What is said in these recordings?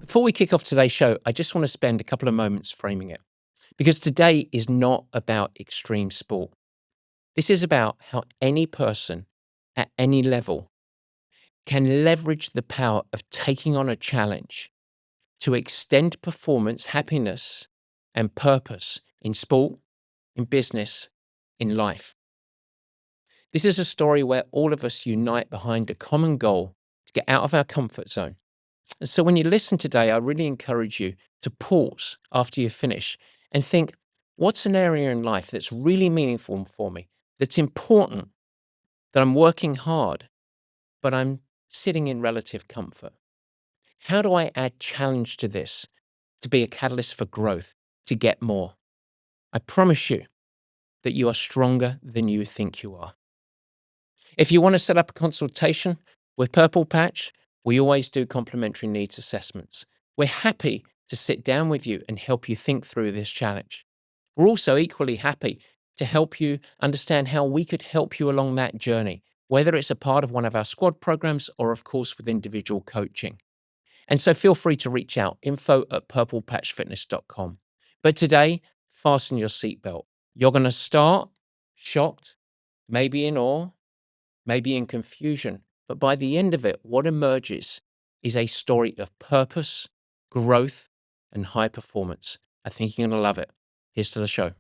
Before we kick off today's show, I just want to spend a couple of moments framing it because today is not about extreme sport. This is about how any person at any level can leverage the power of taking on a challenge to extend performance, happiness, and purpose in sport, in business, in life. This is a story where all of us unite behind a common goal to get out of our comfort zone. And so when you listen today, I really encourage you to pause after you finish and think, what's an area in life that's really meaningful for me, that's important, that I'm working hard, but I'm sitting in relative comfort? How do I add challenge to this to be a catalyst for growth, to get more? I promise you that you are stronger than you think you are. If you want to set up a consultation with Purple Patch, we always do complimentary needs assessments. We're happy to sit down with you and help you think through this challenge. We're also equally happy to help you understand how we could help you along that journey, whether it's a part of one of our squad programs or, of course, with individual coaching. And so feel free to reach out, info@purplepatchfitness.com. But today, fasten your seatbelt. You're going to start shocked, maybe in awe, maybe in confusion. But by the end of it, what emerges is a story of purpose, growth, and high performance. I think you're going to love it. Here's to the show.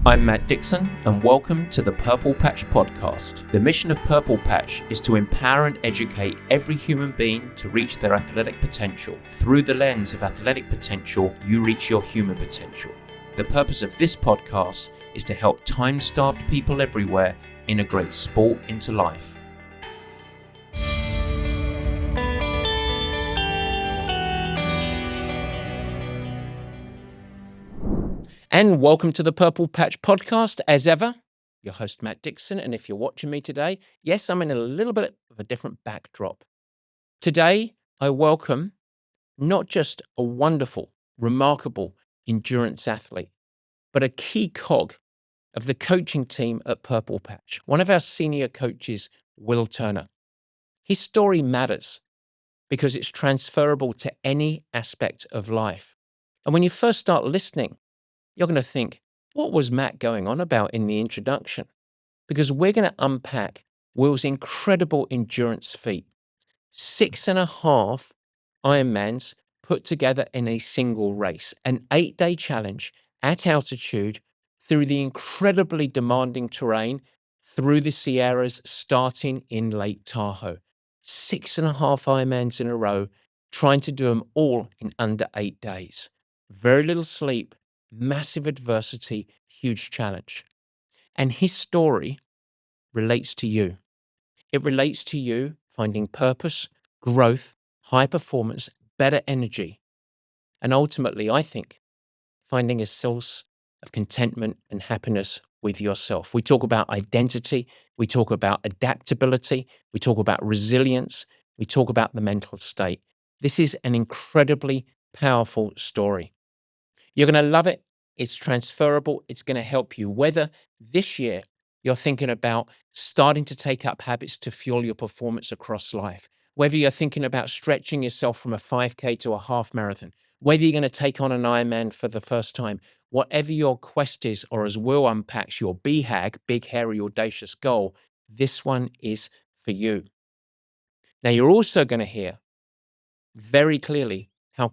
I'm Matt Dixon, and welcome to the Purple Patch Podcast. The mission of Purple Patch is to empower and educate every human being to reach their athletic potential. Through the lens of athletic potential, you reach your human potential. The purpose of this podcast is to help time-starved people everywhere integrate sport into life. And welcome to the Purple Patch Podcast. As ever, your host, Matt Dixon. And if you're watching me today, yes, I'm in a little bit of a different backdrop. Today, I welcome not just a wonderful, remarkable endurance athlete, but a key cog of the coaching team at Purple Patch, one of our senior coaches, Will Turner. His story matters because it's transferable to any aspect of life. And when you first start listening, you're going to think, what was Matt going on about in the introduction? Because we're going to unpack Will's incredible endurance feat. 6.5 Ironmans put together in a single race, an 8-day challenge at altitude through the incredibly demanding terrain, through the Sierras, starting in Lake Tahoe. 6.5 Ironmans in a row, trying to do them all in under 8 days. Very little sleep, massive adversity, huge challenge. And his story relates to you. It relates to you finding purpose, growth, high performance, better energy, and ultimately, I think, finding a source of contentment and happiness with yourself. We talk about identity, we talk about adaptability, we talk about resilience, we talk about the mental state. This is an incredibly powerful story. You're going to love it. It's transferable. It's going to help you. Whether this year you're thinking about starting to take up habits to fuel your performance across life, whether you're thinking about stretching yourself from a 5K to a half marathon, whether you're going to take on an Ironman for the first time, whatever your quest is, or as Will unpacks your BHAG, big, hairy, audacious goal, this one is for you. Now, you're also going to hear very clearly how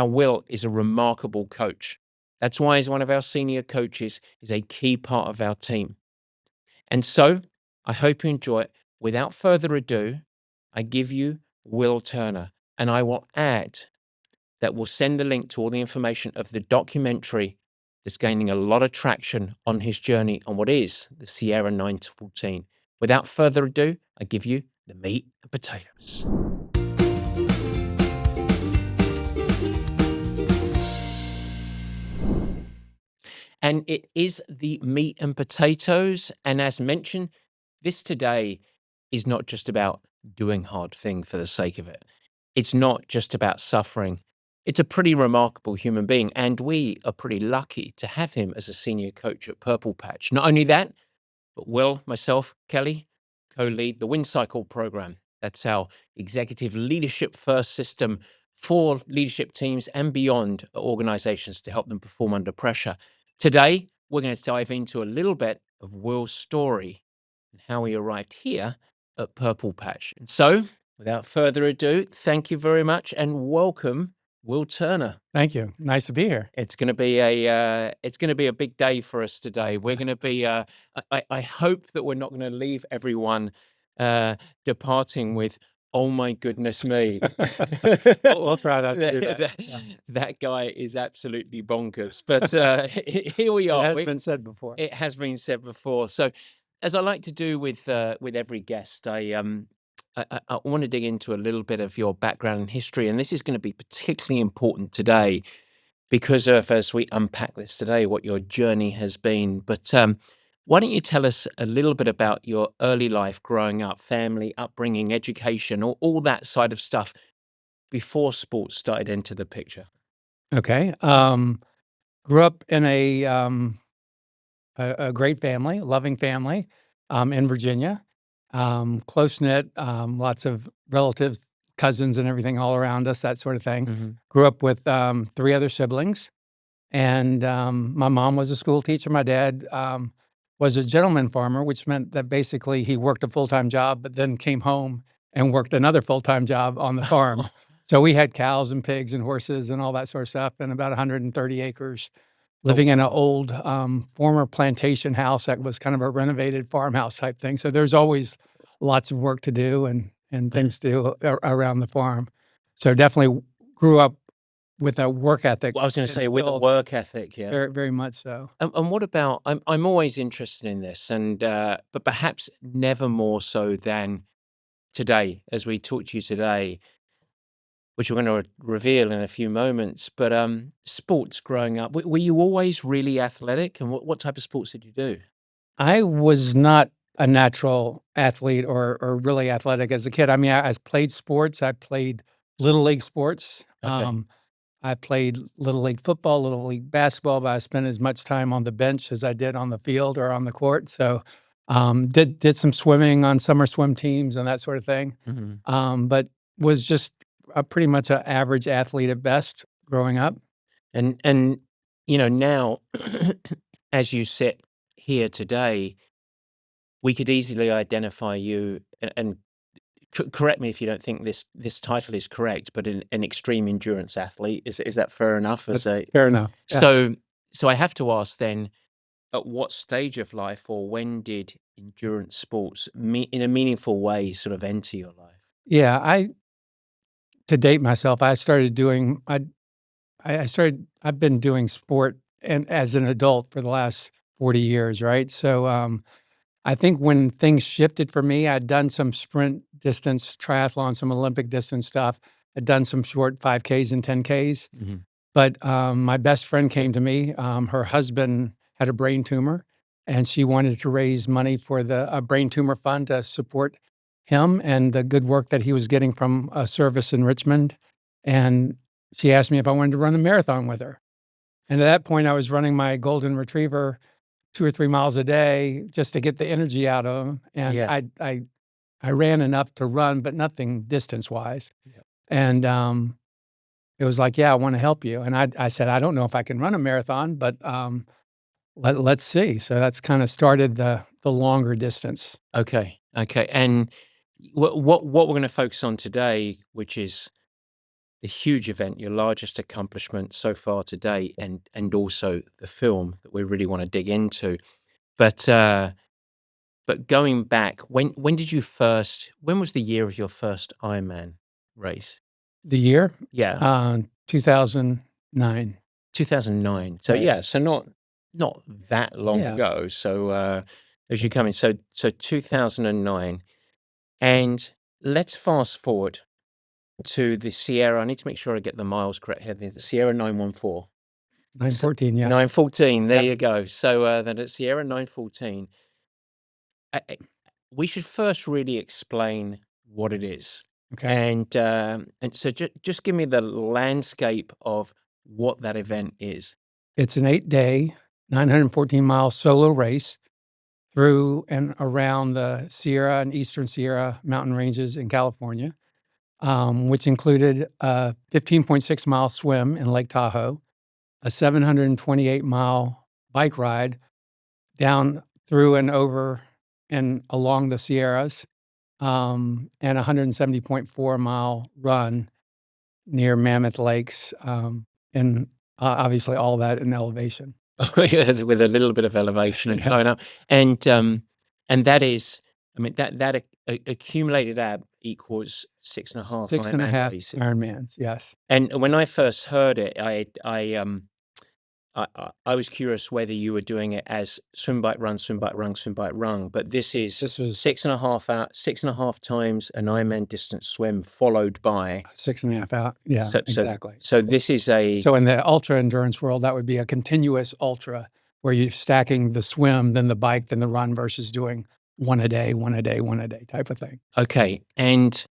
Will is a remarkable coach. That's why he's one of our senior coaches, is a key part of our team. And so I hope you enjoy it. Without further ado, I give you Will Turner, and I will add that we'll send the link to all the information of the documentary that's gaining a lot of traction on his journey on what is the Sierra 9 to 14. Without further ado, I give you the meat and potatoes. And it is the meat and potatoes. And as mentioned, this today is not just about doing hard thing for the sake of it. It's not just about suffering. It's a pretty remarkable human being. And we are pretty lucky to have him as a senior coach at Purple Patch. Not only that, but Will, myself, Kelly, co-lead the Wind Cycle program. That's our executive leadership first system for leadership teams and beyond organizations to help them perform under pressure. Today, we're going to dive into a little bit of Will's story and how he arrived here at Purple Patch. And so, without further ado, thank you very much and welcome, Will Turner. Thank you. Nice to be here. It's going to be a big day for us today. We're going to be. I hope that we're not going to leave everyone departing with, "Oh my goodness me." We'll try not to do that. That guy is absolutely bonkers. But here we are. It has been said before. It has been said before. So, as I like to do with every guest, I want to dig into a little bit of your background and history, and this is going to be particularly important today because of, as we unpack this today, what your journey has been. But why don't you tell us a little bit about your early life growing up, family, upbringing, education, all that side of stuff before sports started to enter the picture? Okay. Grew up in a great family, loving family in Virginia. Close-knit, lots of relatives, cousins and everything all around us, that sort of thing. Mm-hmm. Grew up with 3 other siblings. And my mom was a school teacher. My dad was a gentleman farmer, which meant that basically he worked a full-time job, but then came home and worked another full-time job on the farm. So we had cows and pigs and horses and all that sort of stuff, and about 130 acres, living in an old former plantation house that was kind of a renovated farmhouse type thing. So there's always lots of work to do and things to do around the farm. So definitely grew up with a work ethic. Well, I was going to say with a work ethic, yeah, very, very much so. And what about? I'm always interested in this, and but perhaps never more so than today, as we talk to you today, which we're going to reveal in a few moments. But sports growing up, were you always really athletic? And what type of sports did you do? I was not a natural athlete or really athletic as a kid. I mean, I played sports. I played Little League sports. Okay. I played Little League football, Little League basketball, but I spent as much time on the bench as I did on the field or on the court. So did some swimming on summer swim teams and that sort of thing. Mm-hmm. But was just pretty much an average athlete at best growing up. And now, as you sit here today, we could easily identify you and correct me if you don't think this title is correct, but an extreme endurance athlete. Is that fair enough? Fair enough. Yeah. So I have to ask then, at what stage of life or when did endurance sports in a meaningful way sort of enter your life? Yeah, to date myself, I started doing I've been doing sport and as an adult for the last 40 years, right? So I think when things shifted for me, I'd done some sprint distance triathlon, some Olympic distance stuff. I'd done some short 5Ks and 10Ks. Mm-hmm. But my best friend came to me. Her husband had a brain tumor, and she wanted to raise money for the brain tumor fund to support him and the good work that he was getting from a service in Richmond. And she asked me if I wanted to run a marathon with her. And at that point, I was running my golden retriever 2 or 3 miles a day just to get the energy out of him. And Yeah. I ran enough to run, but nothing distance-wise. Yeah. And it was like, yeah, I want to help you. And I said, I don't know if I can run a marathon, but let's see. So that's kind of started the longer distance. Okay. And what we're going to focus on today, which is the huge event, your largest accomplishment so far today, and also the film that we really want to dig into. But going back, when was the year of your first Ironman race? The year? Yeah. 2009. 2009. So Right. yeah, so not that long Yeah. ago. So as you come in, so 2009, and let's fast forward to the Sierra. I need to make sure I get the miles correct here. The Sierra 914. 914, yeah. 914. There Yep. you go. So then at Sierra 914, we should first really explain what it is. Okay. And so just give me the landscape of what that event is. It's an 8-day, 914-mile solo race through and around the Sierra and Eastern Sierra mountain ranges in California. which included a 15.6-mile swim in Lake Tahoe, a 728-mile bike ride down through and over and along the Sierras, and a 170.4-mile run near Mammoth Lakes, and obviously all that in elevation. With a little bit of elevation and going up, and that is, I mean, that accumulated ab equals 6.5 Ironman races. Ironmans, yes. And when I first heard it, I was curious whether you were doing it as swim, bike, run, swim, bike, run, swim, bike, run. But this was 6.5 times an Ironman distance swim followed by 6.5 out. Yeah, exactly. So this is So in the ultra endurance world, that would be a continuous ultra where you're stacking the swim, then the bike, then the run versus doing one a day type of thing. Okay. And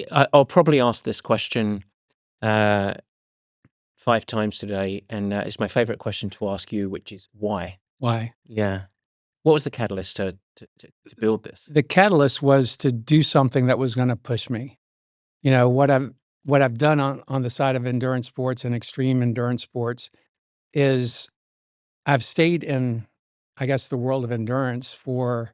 I'll probably ask this question 5 times today, and it's my favorite question to ask you, which is why? Why? Yeah. What was the catalyst to build this? The catalyst was to do something that was going to push me. You know, what I've done on the side of endurance sports and extreme endurance sports is I've stayed in, I guess, the world of endurance for,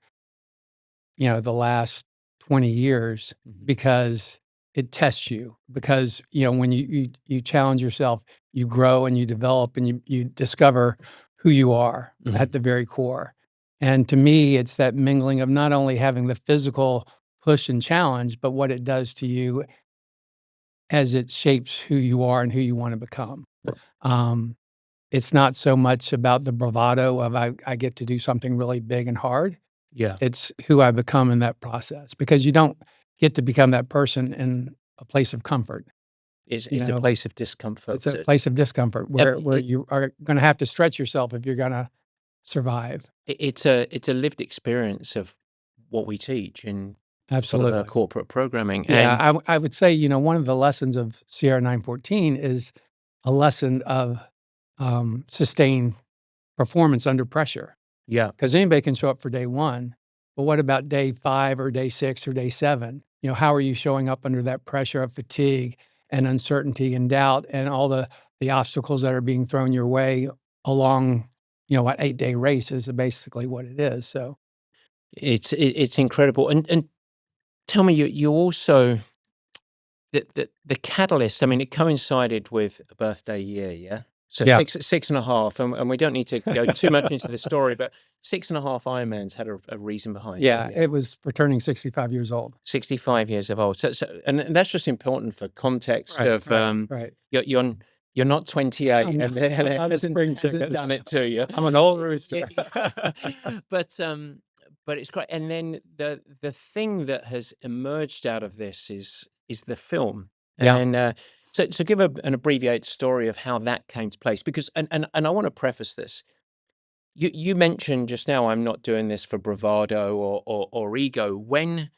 the last 20 years because it tests you. Because, when you challenge yourself, you grow and you develop and you discover who you are at the very core. And to me, it's that mingling of not only having the physical push and challenge, but what it does to you as it shapes who you are and who you want to become. It's not so much about the bravado of I get to do something really big and hard. Yeah. It's who I become in that process, because you don't get to become that person in a place of comfort. It's a place of discomfort. It's a place of discomfort where you are going to have to stretch yourself if you're going to survive. It's a lived experience of what we teach in Absolutely sort of corporate programming. Yeah, And I would say, one of the lessons of Sierra 914 is a lesson of sustained performance under pressure. yeah, Because anybody can show up for day 1, but what about day 5 or day 6 or day 7? How are you showing up under that pressure of fatigue and uncertainty and doubt and all the obstacles that are being thrown your way along, an 8-day race is basically what it is. So it's incredible. And tell me, you also the catalyst. I mean, it coincided with a birthday year, yeah. So Yeah. 6.5, and we don't need to go too much into the story, but 6.5 Ironmans had a reason behind it. it was for turning 65 years old. 65 years of old. So and that's just important for context of Right. you're not 28 I'm and not- it I'm not a hasn't spring chicken. done it to you. I'm an old rooster. But it's great. And then the thing that has emerged out of this is the film. Yeah. And so give an abbreviated story of how that came to place, because and I want to preface this. You mentioned just now, I'm not doing this for bravado or ego. When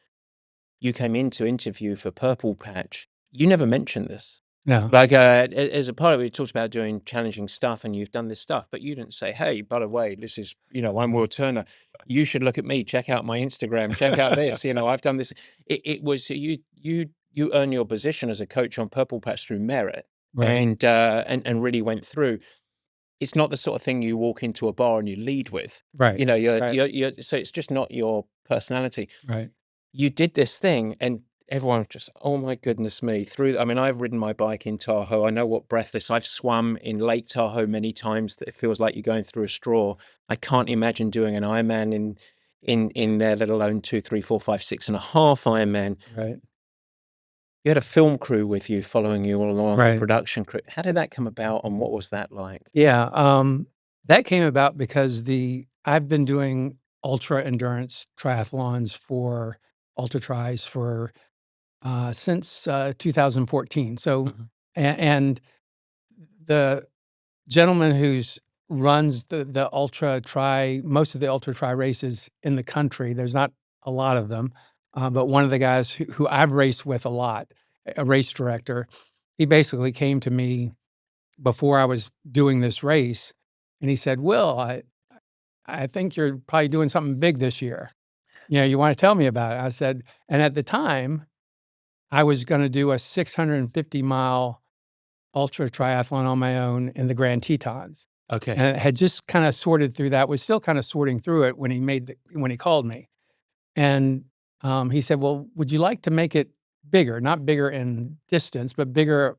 you came in to interview for Purple Patch, you never mentioned this. Yeah. Like as a part of it, you talked about doing challenging stuff and you've done this stuff, but you didn't say, hey, by the way, this is, I'm Will Turner. You should look at me, check out my Instagram, check out this, I've done this. It was, you earn your position as a coach on Purple Patch through merit. Right. And really went through. It's not the sort of thing you walk into a bar and you lead with. Right. You're so it's just not your personality. Right. You did this thing and everyone was just, oh my goodness me. I've ridden my bike in Tahoe. I know what breathless. I've swum in Lake Tahoe many times that it feels like you're going through a straw. I can't imagine doing an Ironman in there, let alone 2, 3, 4, 5, 6.5 Ironman. Right. You had a film crew with you following you all along, Right. a production crew. How did that come about and what was that like? Yeah. That came about because I've been doing ultra endurance triathlons for ultra tris for since 2014. So, and the gentleman who's runs the ultra tri, most of the ultra tri races in the country, there's not a lot of them, but one of the guys who I've raced with a lot, a race director, he basically came to me before I was doing this race, and he said, Will, I think you're probably doing something big this year. You want to tell me about it? I said, and at the time, I was going to do a 650-mile ultra triathlon on my own in the Grand Tetons. Okay. And I had just kind of sorted through that, was still kind of sorting through it when he called me. And he said, well, would you like to make it bigger, not bigger in distance, but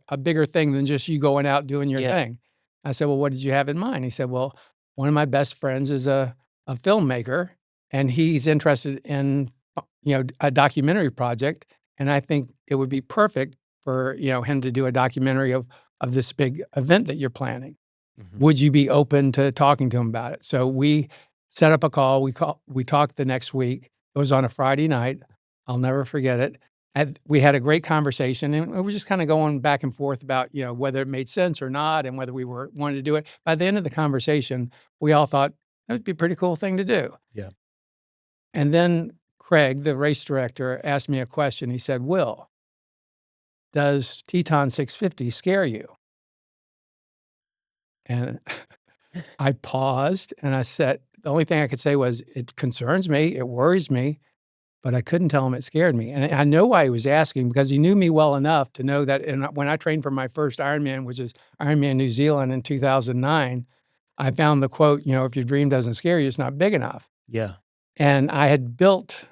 a bigger thing than just you going out doing your thing? I said, well, what did you have in mind? He said, well, one of my best friends is a filmmaker, and he's interested in, a documentary project. And I think it would be perfect for, him to do a documentary of this big event that you're planning. Mhm. Would you be open to talking to him about it? So we set up a call. We talked the next week. It was on a Friday night. I'll never forget it. And we had a great conversation, and we were just kind of going back and forth about, whether it made sense or not, and whether we wanted to do it. By the end of the conversation, we all thought it would be a pretty cool thing to do. Yeah. And then Craig, the race director, asked me a question. He said, Will, does Teton 650 scare you? And I paused and I said, the only thing I could say was, it concerns me, it worries me, but I couldn't tell him it scared me. And I know why he was asking, because he knew me well enough to know that when I trained for my first Ironman, which is Ironman New Zealand in 2009, I found the quote, if your dream doesn't scare you, it's not big enough. Yeah. And I had built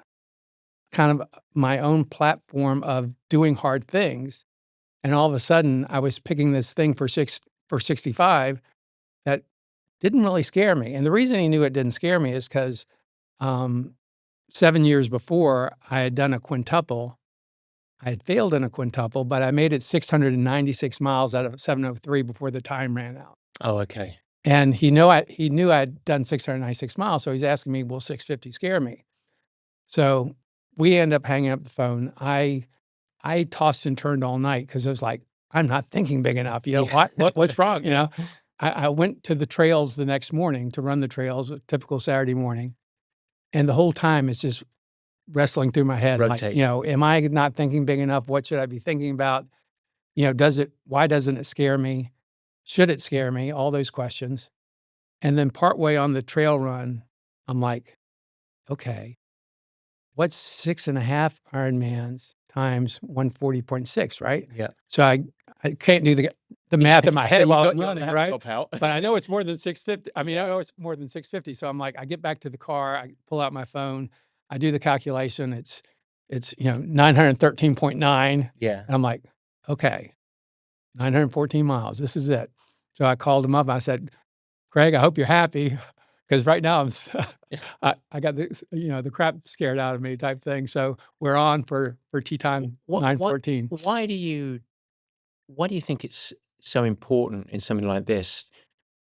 kind of my own platform of doing hard things. And all of a sudden, I was picking this thing for 65 that didn't really scare me. And the reason he knew it didn't scare me is because 7 years before, I had done a quintuple. I had failed in a quintuple, but I made it 696 miles out of 703 before the time ran out. Oh, okay. And he knew I'd done 696 miles, so he's asking me, will 650 scare me? So we end up hanging up the phone. I tossed and turned all night because I was like, I'm not thinking big enough. What's wrong? I went to the trails the next morning to run the trails, a typical Saturday morning. And the whole time it's just wrestling through my head. Rotate. Like, am I not thinking big enough? What should I be thinking about? Why doesn't it scare me? Should it scare me? All those questions. And then partway on the trail run, I'm like, okay, what's 6.5 Ironmans times 140.6, right? Yeah. So I can't do the math in my head while I'm Your running, right? laptop out. But I know it's more than 650. I mean, I know it's more than 650. So I'm like, I get back to the car, I pull out my phone, I do the calculation. It's 913.9. Yeah. And I'm like, okay, 914 miles. This is it. So I called him up. I said, Craig, I hope you're happy, because right now I got the crap scared out of me type thing. So we're on for Teton 914. Why do you think it's so important in something like this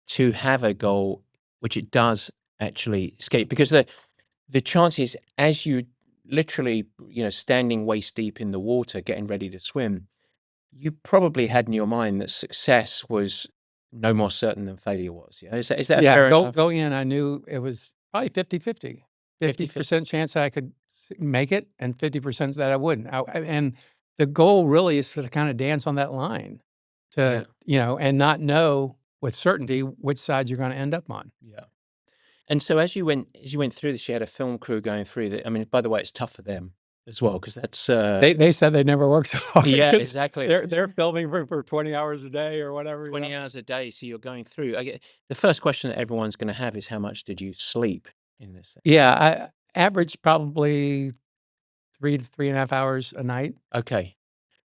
to have a goal which it does actually escape? Because the chances, as you literally, standing waist deep in the water, getting ready to swim, you probably had in your mind that success was no more certain than failure was. Yeah, is that fair enough? Going in, I knew it was probably 50-50. 50% chance I could make it, and 50% that I wouldn't. And the goal really is to kind of dance on that line, and not know with certainty which side you're going to end up on. Yeah. And so as you went through this, you had a film crew going through that. I mean, by the way, it's tough for them as well, because that's they said they never work so hard. Yeah, exactly. They're filming for 20 hours a day or whatever. 20 hours a day, so you're going through. The first question that everyone's going to have is, how much did you sleep in this thing? Yeah, I averaged probably 3 to 3.5 hours a night. Okay.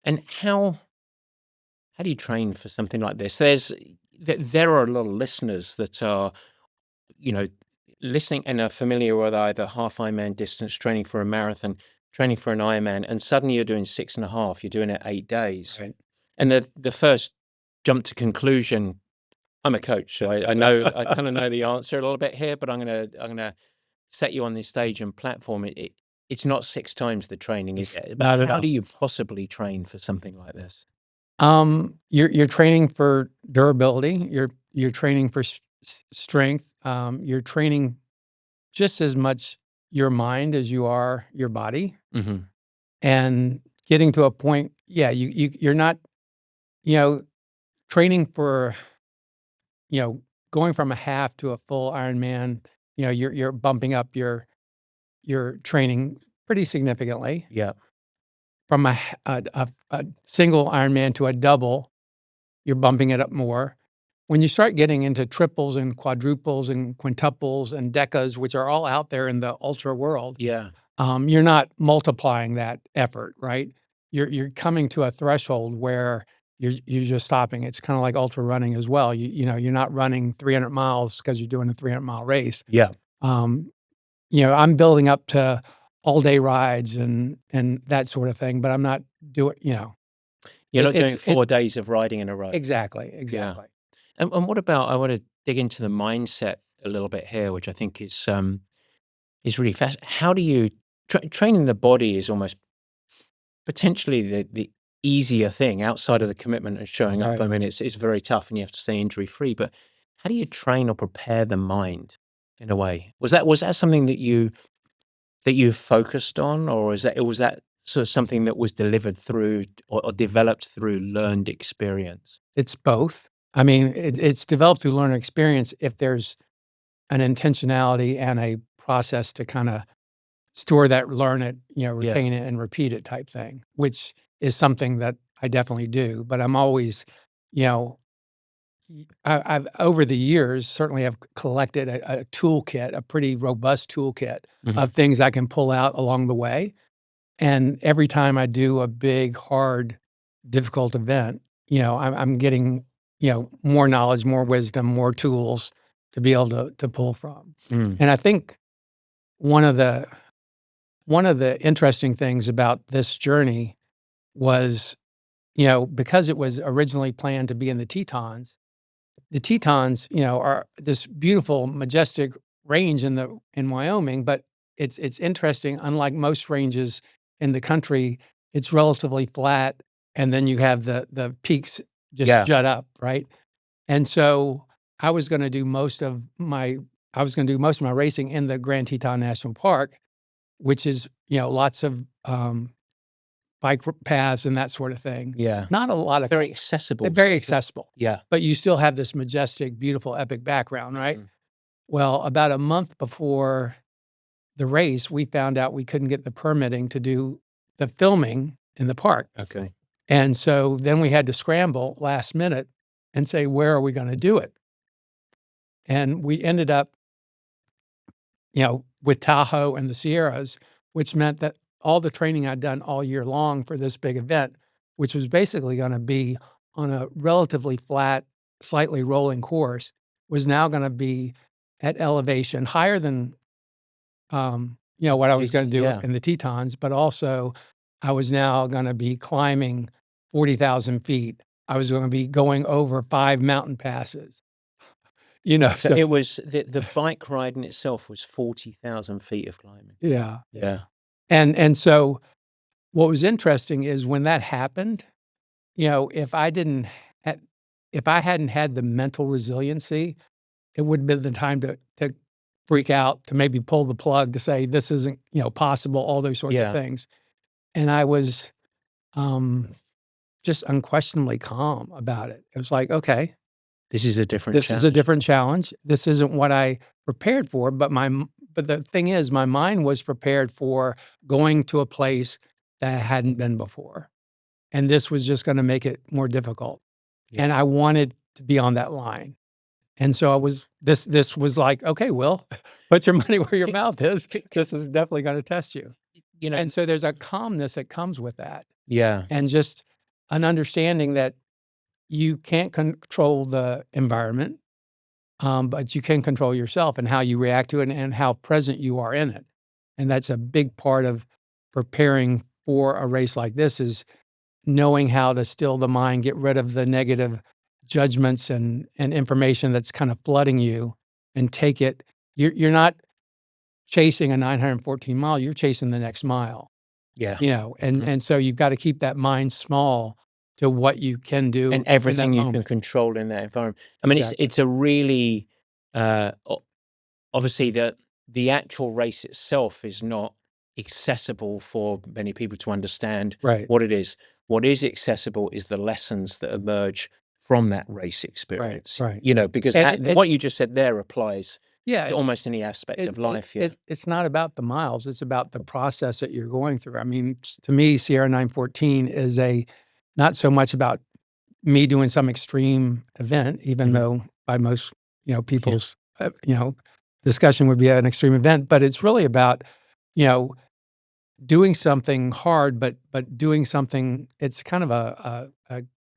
And how do you train for something like this? There are a lot of listeners that are, listening and are familiar with either half Ironman distance, training for a marathon, training for an Ironman, and suddenly you're doing 6.5. You're doing it 8 days, Right. and the first jump to conclusion. I'm a coach, so I know I kind of know the answer a little bit here, but I'm gonna set you on this stage and platform. It's not 6 times the training, is it? Not at How all. do you possibly train for something like this? You're training for durability. You're training for strength. You're training just as much your mind as you are your body, Mm-hmm. and getting to a point. Yeah, you're not, training for, going from a half to a full Ironman. You're bumping up your training pretty significantly. Yeah. from a single Ironman to a double, you're bumping it up more. When you start getting into triples and quadruples and quintuples and decas, which are all out there in the ultra world, Yeah. you're not multiplying that effort, right? You're coming to a threshold where you're just stopping. It's kind of like ultra running as well. You're not running 300 miles because you're doing a 300-mile race. Yeah. I'm building up to all-day rides and that sort of thing, but I'm not doing. You're not doing 4 days of riding in a row. Exactly. And what about, I want to dig into the mindset a little bit here, which I think is really fascinating. How do you training the body is almost potentially the easier thing outside of the commitment and showing up. Right. I mean, it's very tough and you have to stay injury free. But how do you train or prepare the mind in a way? Was that something that you focused on, or was that sort of something that was delivered through or developed through learned experience? It's both. I mean, it's developed through learned experience if there's an intentionality and a process to kind of store that, learn it, retain it and repeat it type thing, which is something that I definitely do. But I'm always, I've over the years certainly have collected a toolkit, a pretty robust toolkit of things I can pull out along the way. And every time I do a big, hard, difficult event, I'm getting, more knowledge, more wisdom, more tools to be able to pull from. And I think one of the interesting things about this journey was, because it was originally planned to be in the Tetons, are this beautiful, majestic range in Wyoming, but it's interesting. Unlike most ranges in the country, it's relatively flat, and then you have the peaks just jut up, right? And so I was going to do most of my racing in the Grand Teton National Park, which is lots of bike paths and that sort of thing. Yeah, not a lot of very accessible. Very accessible. Yeah, but you still have this majestic, beautiful, epic background, right? Well, about a month before the race, we found out we couldn't get the permitting to do the filming in the park. Okay. And so then we had to scramble last minute and say, where are we going to do it? And we ended up, with Tahoe and the Sierras, which meant that all the training I'd done all year long for this big event, which was basically going to be on a relatively flat, slightly rolling course, was now going to be at elevation higher than, what I was going to do in the Tetons, but also I was now going to be climbing 40,000 feet. I was going to be going over 5 mountain passes. So it was the bike ride in itself was 40,000 feet of climbing. Yeah. Yeah. And so what was interesting is when that happened, if I hadn't had the mental resiliency, it would have been the time to freak out, to maybe pull the plug, to say this isn't, possible, all those sorts of things. And I was just unquestionably calm about it. It was like, okay, this is a different challenge. This isn't what I prepared for, but the thing is, my mind was prepared for going to a place that I hadn't been before. And this was just going to make it more difficult. Yeah. And I wanted to be on that line. And so this was like, okay, Will, put your money where your mouth is. This is definitely going to test you. And so there's a calmness that comes with that. Yeah. And just an understanding that you can't control the environment, but you can control yourself and how you react to it and how present you are in it. And that's a big part of preparing for a race like this, is knowing how to still the mind, get rid of the negative judgments and information that's kind of flooding you, and take it. You're not chasing a 914 mile, you're chasing the next mile. Yeah. And so you've got to keep that mind small to what you can do and everything you can control in that environment. I mean, exactly. It's a really obviously the actual race itself is not accessible for many people to understand what it is. What is accessible is the lessons that emerge from that race experience. Right. Because what you just said there applies Yeah, almost any aspect of life. Yeah. it's not about the miles, it's about the process that you're going through. I mean, to me, Sierra 914 is not so much about me doing some extreme event, even though by most, people's, discussion would be an extreme event, but it's really about, you know, doing something hard, but doing something. It's kind of a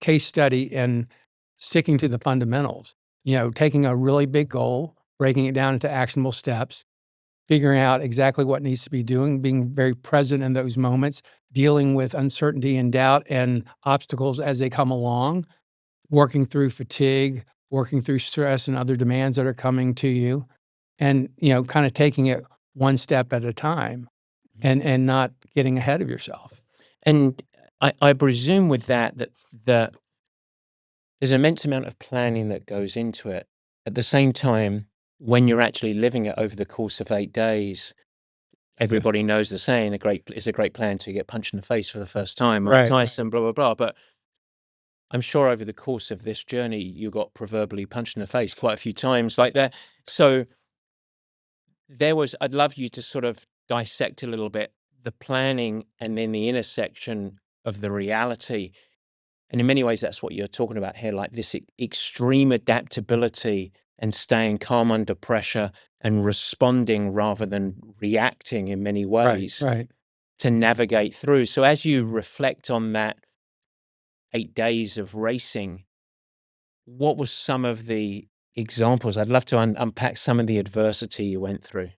case study in sticking to the fundamentals. Taking a really big goal, breaking it down into actionable steps, figuring out exactly what needs to be doing, being very present in those moments, dealing with uncertainty and doubt and obstacles as they come along, working through fatigue, working through stress and other demands that are coming to you, and kind of taking it one step at a time, and not getting ahead of yourself. And I presume with that there's an immense amount of planning that goes into it. At the same time, when you're actually living it over the course of 8 days, everybody knows the saying, it's a great plan to get punched in the face for the first time, Mike Right. Tyson, blah, blah, blah. But I'm sure over the course of this journey, you got proverbially punched in the face quite a few times like that. So I'd love you to sort of dissect a little bit the planning and then the intersection of the reality. And in many ways, that's what you're talking about here, like this extreme adaptability and staying calm under pressure and responding rather than reacting in many ways Right. to navigate through. So as you reflect on that 8 days of racing, what was some of the examples? I'd love to unpack some of the adversity you went through.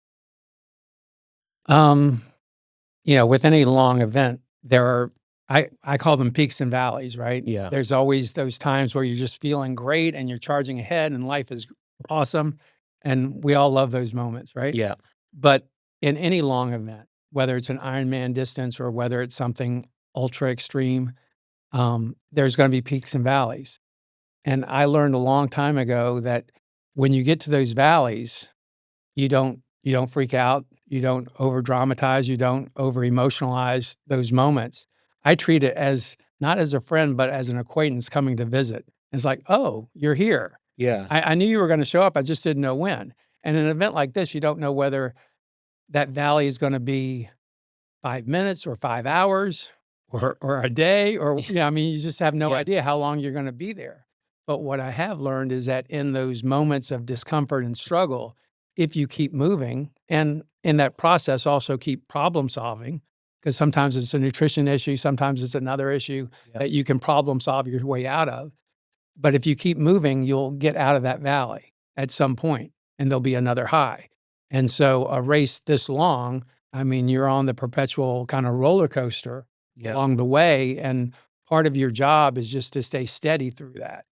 With any long event, there are, I call them peaks and valleys, right? Yeah. There's always those times where you're just feeling great and you're charging ahead and life is awesome. And we all love those moments, right? Yeah. But in any long event, whether it's an Ironman distance or whether it's something ultra extreme, there's going to be peaks and valleys. And I learned a long time ago that when you get to those valleys, you don't freak out, you don't over dramatize, you don't over emotionalize those moments. I treat it as not as a friend, but as an acquaintance coming to visit. It's like, oh, you're here. Yeah. I knew you were going to show up. I just didn't know when. And in an event like this, you don't know whether that valley is going to be 5 minutes or 5 hours or a day or, you just have no idea how long you're going to be there. But what I have learned is that in those moments of discomfort and struggle, if you keep moving and in that process also keep problem solving, because sometimes it's a nutrition issue, sometimes it's another issue that you can problem solve your way out of. But if you keep moving, you'll get out of that valley at some point and there'll be another high. And so a race this long, you're on the perpetual kind of roller coaster along the way. And part of your job is just to stay steady through that.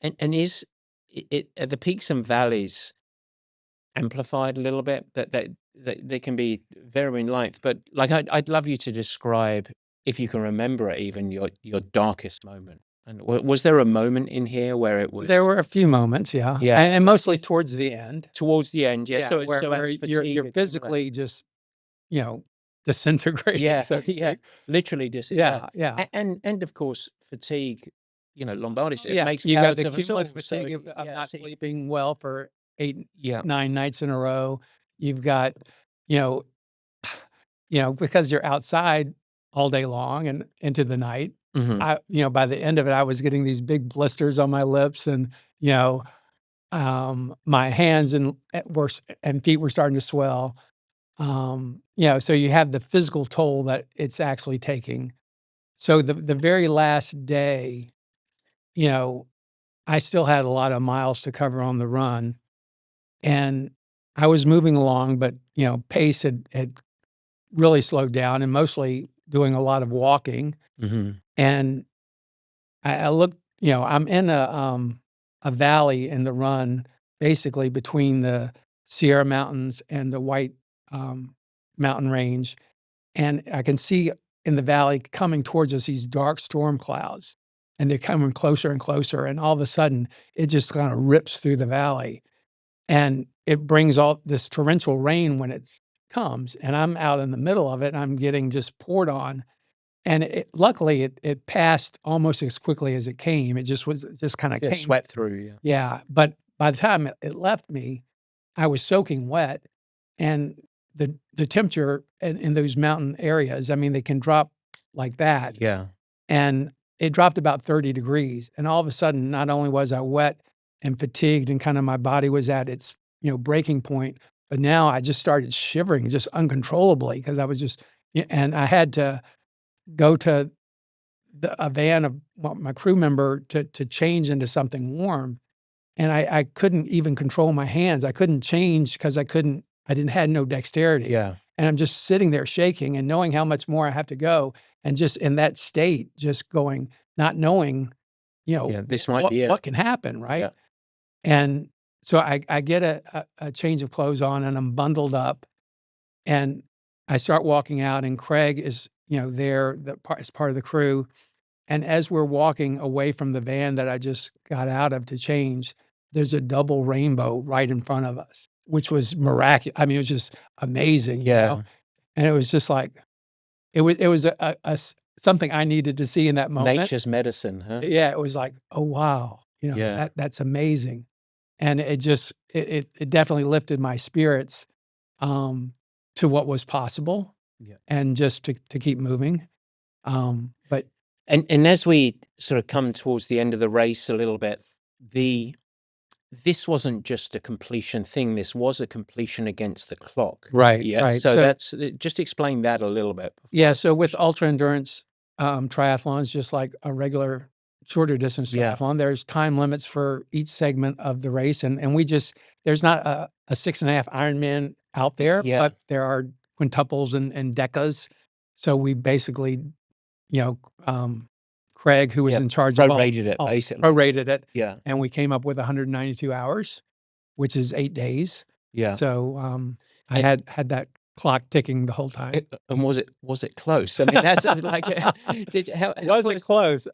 And is it the peaks and valleys amplified a little bit? That they can be varying length, but like I'd love you to describe, if you can remember it, even your darkest moment. And was there a moment in here where it was? There were a few moments, yeah, and mostly towards the end. Towards the end, yeah. So, where you're physically just, disintegrating. Yeah, so to speak. Literally disintegrating. Yeah. And of course, fatigue. Lombarditis. It Yeah, makes you got the chaos of us all, cumulative fatigue of not sleeping well for 8, Yeah. 9 nights in a row. You've got, because you're outside all day long and into the night. Mhm. By the end of it, I was getting these big blisters on my lips, and my hands and feet were starting to swell. So you have the physical toll that it's actually taking. So the very last day, I still had a lot of miles to cover on the run, and I was moving along, but pace had really slowed down, and mostly doing a lot of walking. Mm-hmm. And I looked, I'm in a valley in the run, basically between the Sierra Mountains and the White Mountain Range. And I can see in the valley coming towards us these dark storm clouds, and they're coming closer and closer. And all of a sudden, it just kind of rips through the valley, and it brings all this torrential rain when it comes. And I'm out in the middle of it, and I'm getting just poured on. And luckily, it passed almost as quickly as it came. It just kind of came. Swept through. Yeah. Yeah, but by the time it left me, I was soaking wet, and the temperature in those mountain areas, I mean, they can drop like that. Yeah. And it dropped about 30 degrees. And all of a sudden, not only was I wet and fatigued and kind of my body was at its, breaking point, but now I just started shivering just uncontrollably because I was just, and I had to go to a van of my crew member to change into something warm. And I couldn't even control my hands. I couldn't change because I had no dexterity. Yeah. And I'm just sitting there shaking and knowing how much more I have to go. And just in that state, just going, not knowing, This might be it. what can happen, right? Yeah. And so I get a change of clothes on and I'm bundled up and I start walking out and Craig is, there as part of the crew. And as we're walking away from the van that I just got out of to change, there's a double rainbow right in front of us, which was miraculous. I mean, it was just amazing, Yeah. And it was just like, it was something I needed to see in that moment. Nature's medicine, huh? Yeah, it was like, oh wow, Yeah. that's amazing, and it just it definitely lifted my spirits to what was possible, and just to keep moving. But And as we sort of come towards the end of the race a little bit, this wasn't just a completion thing. This was a completion against the clock. right, Yeah. right. So that's just explain that a little bit. Yeah, so with ultra endurance triathlons, just like a regular shorter distance Yeah. triathlon, there's time limits for each segment of the race, and there's not a 6.5 Ironman out there, Yeah. but there are quintuples and decas. So we basically, Craig, who was in charge of prorated it, basically. prorated it, Yeah. and we came up with 192 hours, which is 8 days. Yeah. So I had that clock ticking the whole time. And was it close? I mean, that's like, Was it close?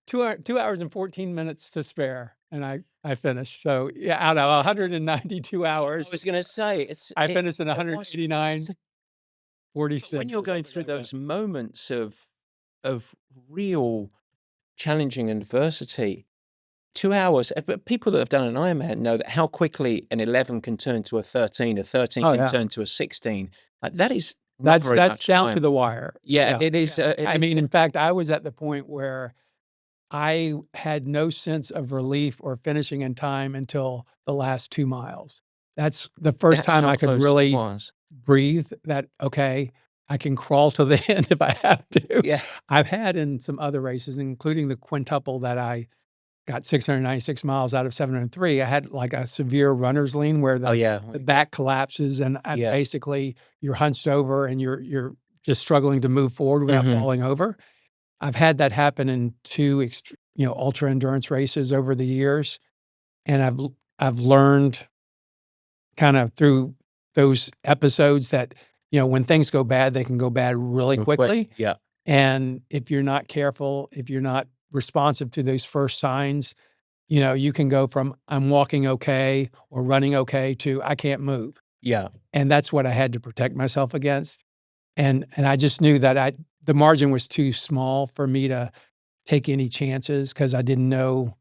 2 hours and 14 minutes to spare, and I finished. So yeah, out of 192 hours, I was going to say I finished in 189:46. when you're going through those moments of real challenging adversity, 2 hours. But people that have done an Ironman know that how quickly an 11 can turn to a 13, a 13 Oh, can yeah. turn to a 16. Like that is not very That's much down time. to the wire. Yeah, it is. I mean, in fact, I was at the point where I had no sense of relief or finishing in time until the last 2 miles. That's the first time I could really breathe that, okay, I can crawl to the end if I have to. Yeah. I've had in some other races, including the quintuple that I got 696 miles out of 703, I had like a severe runner's lean where the back collapses and basically you're hunched over and you're just struggling to move forward without falling over. I've had that happen in 2 ultra endurance races over the years, and I've learned kind of through those episodes that when things go bad, they can go bad really quickly. Yeah. And if you're not careful, if you're not responsive to those first signs, you can go from I'm walking okay or running okay to I can't move. Yeah. And that's what I had to protect myself against. And I just knew that the margin was too small for me to take any chances because I didn't know,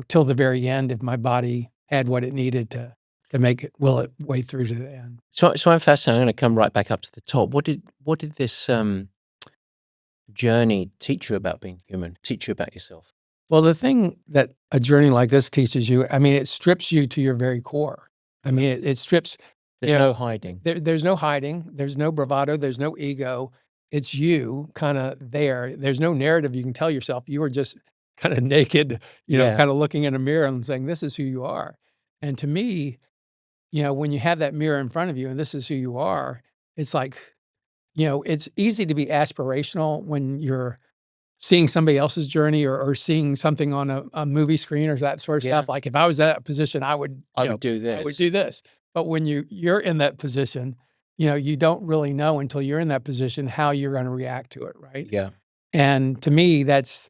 till the very end if my body had what it needed to make it way through to the end. So I'm fascinated. I'm going to come right back up to the top. What did this journey teach you about being human? Teach you about yourself? Well, the thing that a journey like this teaches you, I mean, it strips you to your very core. I mean, it strips. There's no hiding. There's no hiding. There's no bravado. There's no ego. It's you kind of there. There's no narrative you can tell yourself. You are just kind of naked, kind of looking in a mirror and saying, this is who you are. And to me, when you have that mirror in front of you and this is who you are, it's like, it's easy to be aspirational when you're seeing somebody else's journey or seeing something on a movie screen or that sort of stuff. Like if I was in that position, I would do this. I would do this. But when you're in that position, you don't really know until you're in that position how you're going to react to it, right? Yeah. And to me, that's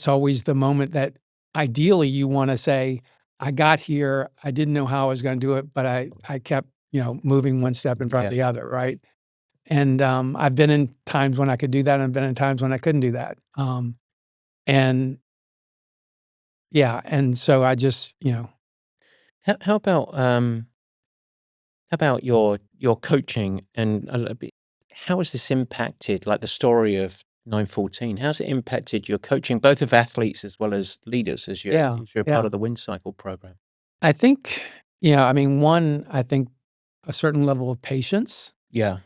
always the moment that ideally you want to say, I got here, I didn't know how I was going to do it, but I kept, moving one step in front of the other, right? And I've been in times when I could do that, and I've been in times when I couldn't do that. And so I just, How about your coaching and a little bit, how has this impacted, like the story of 914? How's it impacted your coaching, both of athletes as well as leaders, Yeah, as you're part yeah. of the Wind Cycle program? I think, I mean, one, I think a certain level of patience Yeah,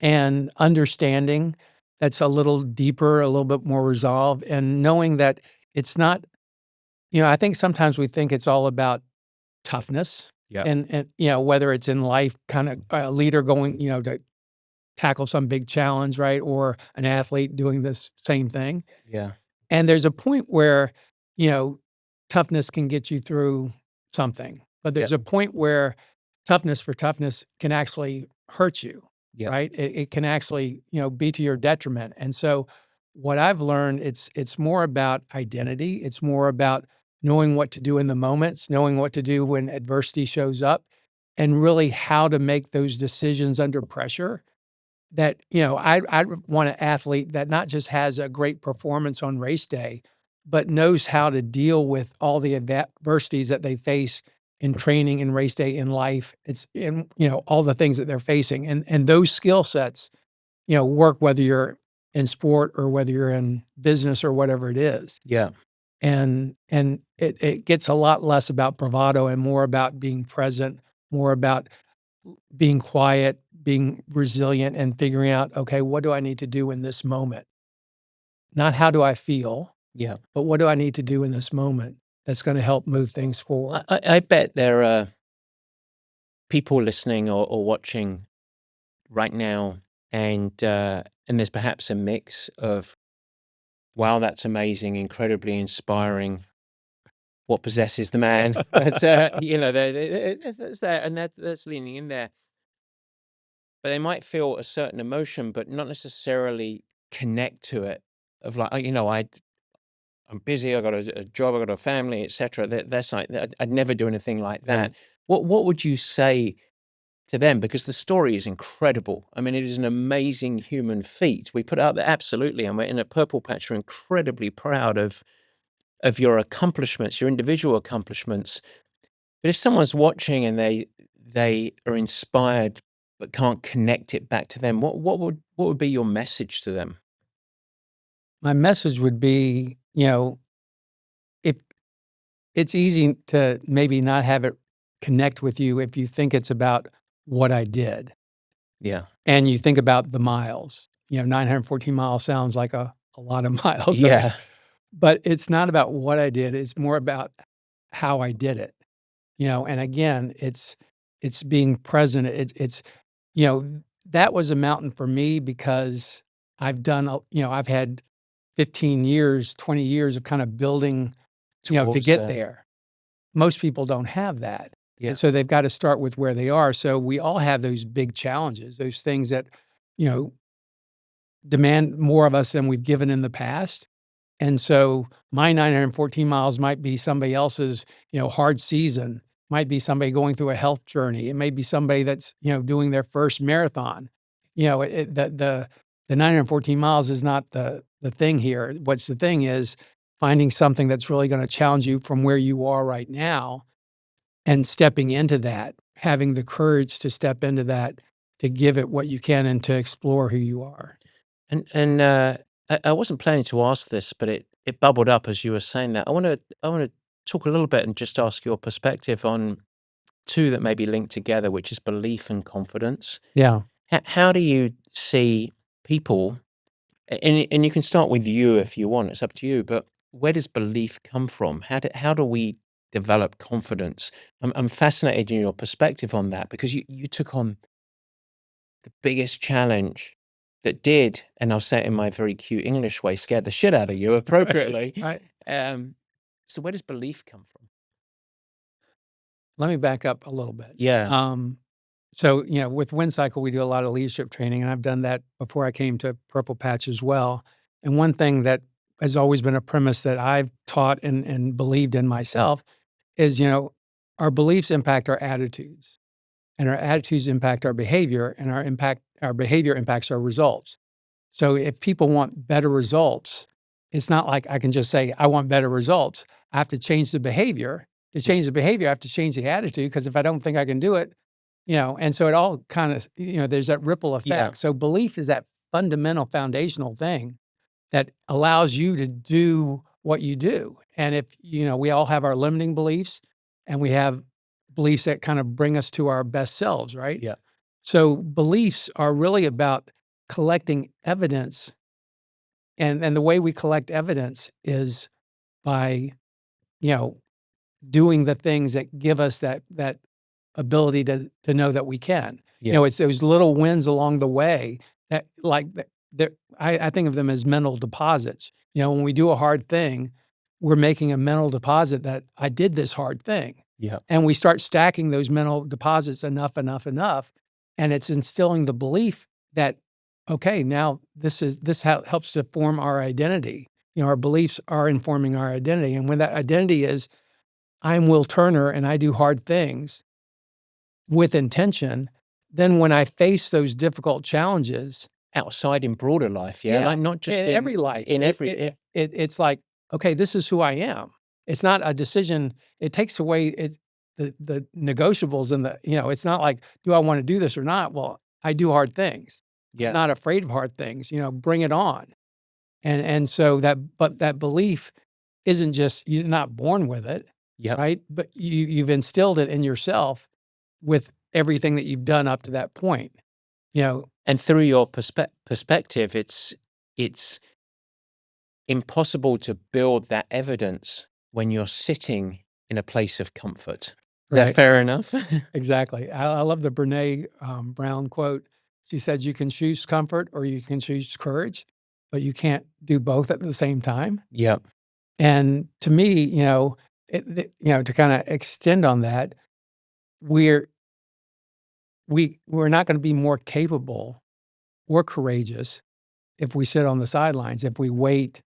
and understanding that's a little deeper, a little bit more resolved, and knowing that it's not, I think sometimes we think it's all about toughness yeah, and whether it's in life, kind of a leader going, to tackle some big challenge, right? Or an athlete doing this same thing. yeah, And there's a point where, you know, toughness can get you through something, but yeah, there's a point where toughness for toughness can actually hurt you, yeah, right? It can actually, be to your detriment. And so what I've learned, it's more about identity. It's more about knowing what to do in the moments, knowing what to do when adversity shows up, and really how to make those decisions under pressure that, I want an athlete that not just has a great performance on race day, but knows how to deal with all the adversities that they face in training and race day in life. It's in, all the things that they're facing. And those skill sets, work whether you're in sport or whether you're in business or whatever it is. yeah, And it gets a lot less about bravado and more about being present, more about being quiet, being resilient, and figuring out, okay, what do I need to do in this moment? Not how do I feel, yeah. but what do I need to do in this moment that's going to help move things forward? I bet there are people listening or watching right now, and there's perhaps a mix of, wow, that's amazing, incredibly inspiring. What possesses the man? But that's there, and that's leaning in there. But they might feel a certain emotion, but not necessarily connect to it. Of like, I'm busy. I got a job. I got a family, etc. That's like I'd never do anything like Right. that. What would you say to them? Because the story is incredible. I mean, it is an amazing human feat. We put it out there absolutely, and we're in a Purple Patch. We're incredibly proud of your accomplishments, your individual accomplishments. But if someone's watching and they are inspired but can't connect it back to them, what would be your message to them? My message would be, if it's easy to maybe not have it connect with you if you think it's about what I did Yeah. and you think about the miles. 914 miles sounds like a lot of miles, right? Yeah. But it's not about what I did. It's more about how I did it. And again, it's being present. It's you know, that was a mountain for me because I've had 15 years, 20 years of kind of building, to Towards get that. there. Most people don't have that. Yeah. And so they've got to start with where they are. So we all have those big challenges, those things that, you know, demand more of us than we've given in the past. And so my 914 miles might be somebody else's, hard season, might be somebody going through a health journey. It may be somebody that's, doing their first marathon. The 914 miles is not the thing here. What's the thing is finding something that's really going to challenge you from where you are right now and stepping into that, having the courage to step into that, to give it what you can and to explore who you are. And I wasn't planning to ask this, but it bubbled up as you were saying that. I want to talk a little bit and just ask your perspective on two that may be linked together, which is belief and confidence. Yeah. How do you see people, and you can start with you if you want, it's up to you, but where does belief come from? How do we develop confidence? I'm fascinated in your perspective on that because you took on the biggest challenge that did, and I'll say it in my very cute English way, scared the shit out of you appropriately. Right. Um, so where does belief come from? Let me back up a little bit. Yeah, So, with Wind Cycle, we do a lot of leadership training, and I've done that before I came to Purple Patch as well. And one thing that has always been a premise that I've taught and believed in myself is, our beliefs impact our attitudes, and our attitudes impact our behavior, and our behavior impacts our results. So if people want better results, it's not like I can just say, I want better results. I have to change the behavior To change the behavior, I have to change the attitude, because if I don't think I can do it, and so it all kind of, there's that ripple effect. Yeah. So belief is that fundamental foundational thing that allows you to do what you do. And if, we all have our limiting beliefs, and we have beliefs that kind of bring us to our best selves, right? Yeah. So beliefs are really about collecting evidence. And the way we collect evidence is by, doing the things that give us that ability to know that we can. Yeah. It's those little wins along the way that, I think of them as mental deposits. When we do a hard thing, we're making a mental deposit that I did this hard thing. Yeah. And we start stacking those mental deposits enough, and it's instilling the belief that, okay, now this helps to form our identity. Our beliefs are informing our identity. And when that identity is, I'm Will Turner and I do hard things with intention, then when I face those difficult challenges Outside in broader life, like not just in every life, it's like, okay, this is who I am. It's not a decision. It takes away the negotiables, and it's not like, do I want to do this or not? Well, I do hard things. Yeah. I'm not afraid of hard things. Bring it on. And so that belief isn't just, you're not born with it. Yeah. Right. But you've instilled it in yourself with everything that you've done up to that point. And through your perspective, it's impossible to build that evidence when you're sitting in a place of comfort. Is that fair enough? Exactly. I love the Brene Brown quote. She says, you can choose comfort or you can choose courage, but you can't do both at the same time. Yeah. And to me, to kind of extend on that, we're not going to be more capable or courageous if we sit on the sidelines, if we wait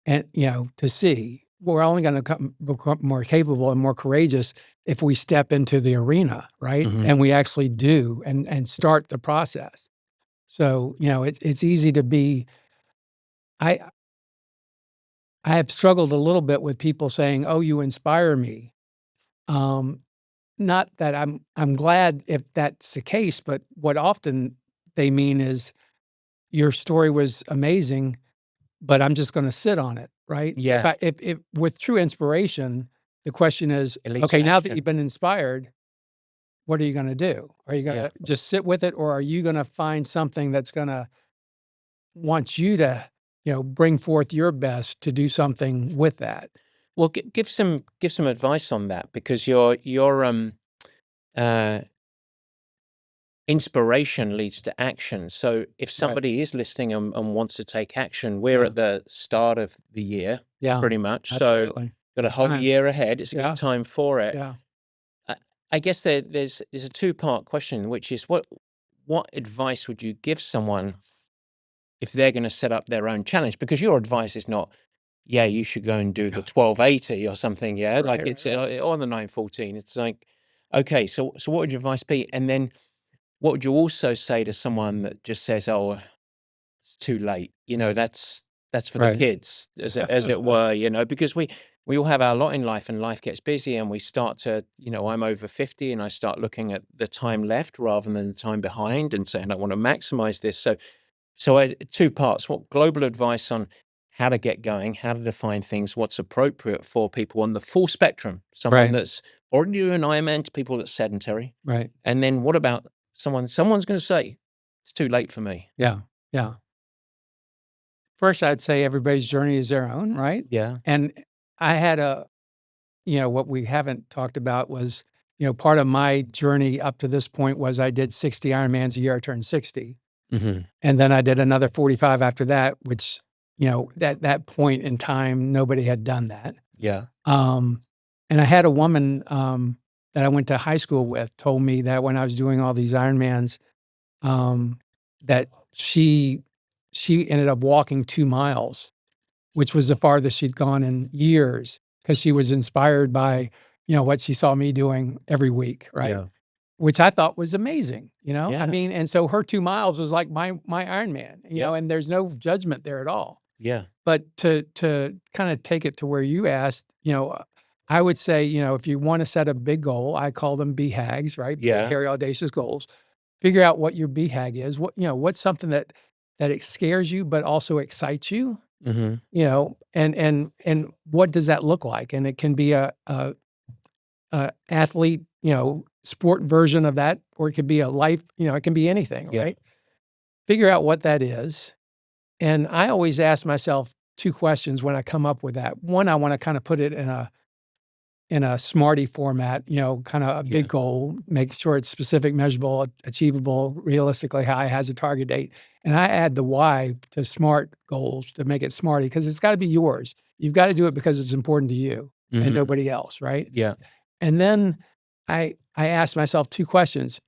and, to see. We're only going to become more capable and more courageous if we step into the arena, right? Mm-hmm. And we actually do and start the process. So, it's easy to be, I have struggled a little bit with people saying, "Oh, you inspire me." Not that I'm glad if that's the case, but what often they mean is, your story was amazing, but I'm just going to sit on it, right? Yeah. If with true inspiration, the question is, least okay, now that action. you've been inspired, what are you going to do? Are you going to just sit with it, or are you going to find something that's going to want you to, bring forth your best to do something with that? Well, give some advice on that, because your inspiration leads to action. So if somebody is listening and wants to take action, we're at the start of the year, pretty much. Absolutely. So got a whole year ahead. It's a good time for it. Yeah. I guess there's a two-part question, which is what advice would you give someone if they're going to set up their own challenge? Because your advice is not, you should go and do the 1280 or something. It's on the 914. It's like, okay, so what would your advice be? And then what would you also say to someone that just says, "Oh, it's too late"? That's for the kids, as it were. Because we all have our lot in life, and life gets busy, and we start to, I'm over 50, and I start looking at the time left rather than the time behind, and saying I want to maximize this. So two parts: what global advice on how to get going, how to define things, what's appropriate for people on the full spectrum, someone that's already doing Ironman to people that's sedentary, right? And then what about someone's going to say, it's too late for me? Yeah. First, I'd say everybody's journey is their own, right? Yeah. And I had what we haven't talked about was, part of my journey up to this point was I did 60 Ironmans a year. I turned 60. Mm-hmm. And then I did another 45 after that, which, at that point in time, nobody had done that. Yeah. And I had a woman that I went to high school with told me that when I was doing all these Ironmans, that she ended up walking 2 miles, which was the farthest she'd gone in years, because she was inspired by, what she saw me doing every week, right? Yeah. Which I thought was amazing, Yeah. I mean, and so her 2 miles was like my Ironman, and there's no judgment there at all. Yeah. But to kind of take it to where you asked, I would say, if you want to set a big goal, I call them BHAGs, right? Big, Yeah. hairy, audacious goals. Figure out what your BHAG is. What's something that it scares you, but also excites you, Mm-hmm. and what does that look like? And it can be a athlete, sport version of that, or it could be a life, it can be anything, Yeah. right? Figure out what that is. And I always ask myself two questions when I come up with that. One, I want to kind of put it in a Smarty format, kind of a big Yeah. goal, make sure it's specific, measurable, achievable, realistically high, has a target date. And I add the why to SMART goals to make it Smarty, because it's got to be yours. You've got to do it because it's important to you and Mm-hmm. nobody else, right? Yeah. And then I ask myself two questions,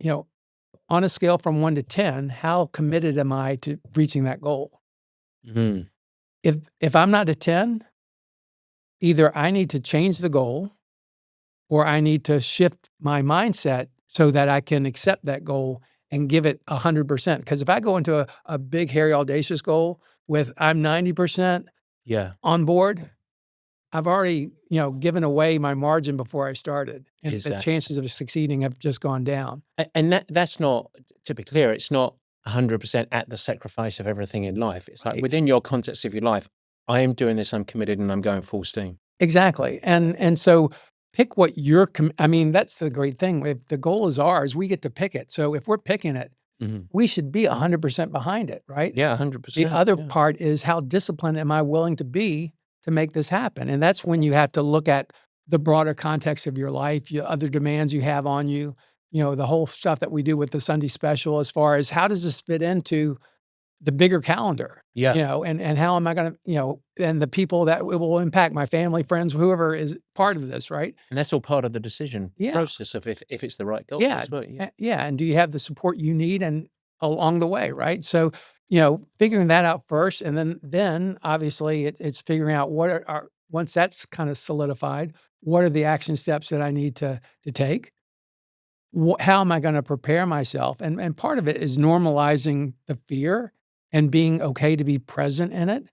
on a scale from 1 to 10, how committed am I to reaching that goal? Mm-hmm. If I'm not a 10, either I need to change the goal or I need to shift my mindset so that I can accept that goal and give it 100%. Because if I go into a big, hairy, audacious goal with I'm 90% Yeah. on board, I've already, given away my margin before I started. And the Exactly. chances of succeeding have just gone down. And that's not, to be clear, it's not 100% at the sacrifice of everything in life. It's like Right. within your context of your life, I am doing this, I'm committed, and I'm going full steam. Exactly. And so pick what you're, that's the great thing. If the goal is ours, we get to pick it. So if we're picking it, Mm-hmm. we should be 100% behind it, right? Yeah, 100%. The other Yeah. part is how disciplined am I willing to be to make this happen? And that's when you have to look at the broader context of your life, your other demands you have on you, the whole stuff that we do with the Sunday special, as far as how does this fit into the bigger calendar, Yeah. and how am I going to, and the people that it will impact, my family, friends, whoever is part of this, right? And that's all part of the decision Yeah. process of if it's the right goal Yeah. as well. Yeah. Yeah. And do you have the support you need and along the way, right? So, figuring that out first. And then obviously it's figuring out what are once that's kind of solidified, what are the action steps that I need to take? How am I going to prepare myself? And part of it is normalizing the fear and being okay to be present in it,